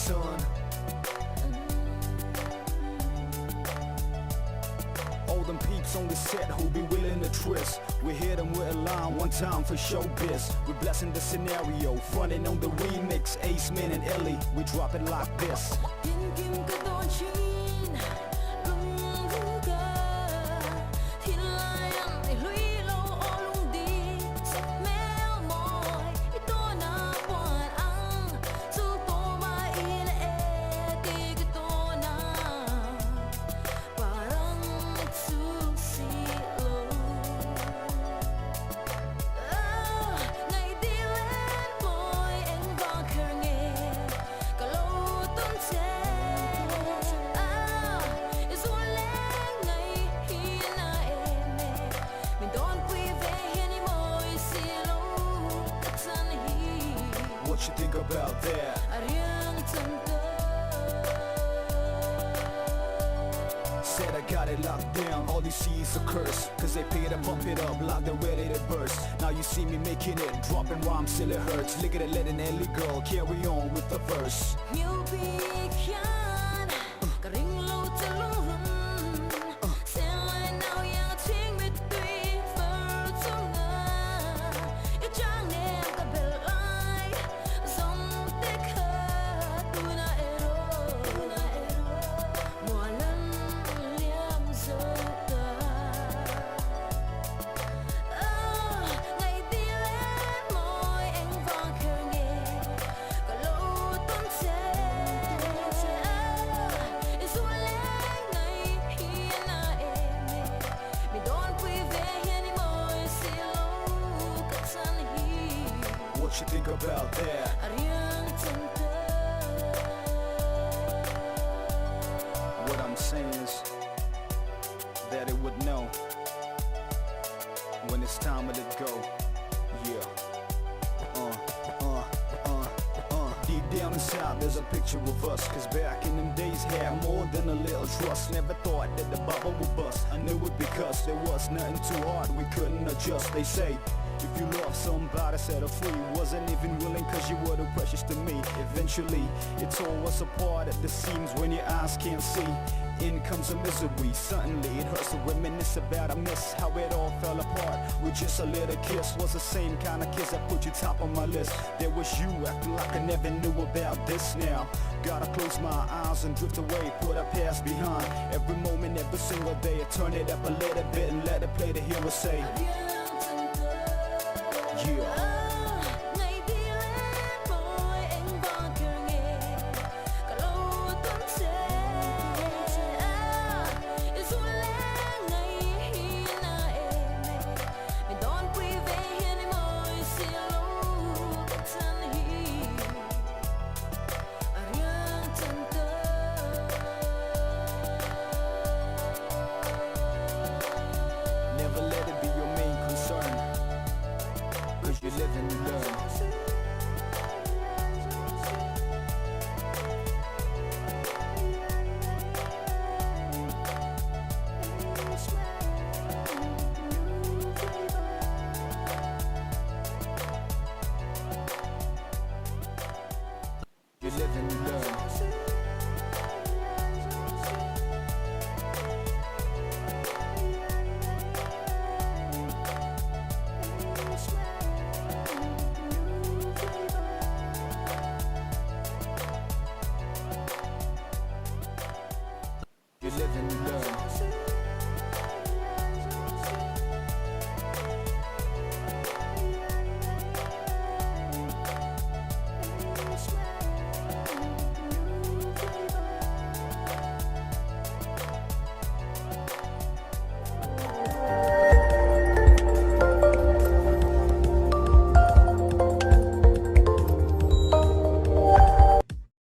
son. All them peeps on the set who be willing to twist. We hit them with a line one time for showbiz. We blessing the scenario, fronting on the remix. Ace Man and Ellie, we drop it like this. What you think about that? Said I got it locked down, all you see is a curse. Cause they pay to pump it up like they're ready to burst. Now you see me making it, dropping rhymes till it hurts. Look at it, letting Ellie girl carry on with the verse. What you think about that? What I'm saying is that it would know when it's time to let go. Yeah. Deep down inside there's a picture of us. Cause back in them days had more than a little trust. Never thought that the bubble would bust. I knew it because there was nothing too hard we couldn't adjust. They say if you love somebody, set her free. Wasn't even willing cause you were too precious to me. Eventually, it tore us apart at the seams when your eyes can't see. In comes a misery, suddenly it hurts to reminisce about I miss how it all fell apart. With just a little kiss, was the same kind of kiss that put you top on my list. There was you acting like I never knew about this now. Gotta close my eyes and drift away, put our past behind. Every moment, every single day, I turn it up a little bit and let it play the hero say yeah. Never let it be your main concern, cause you live and you learn.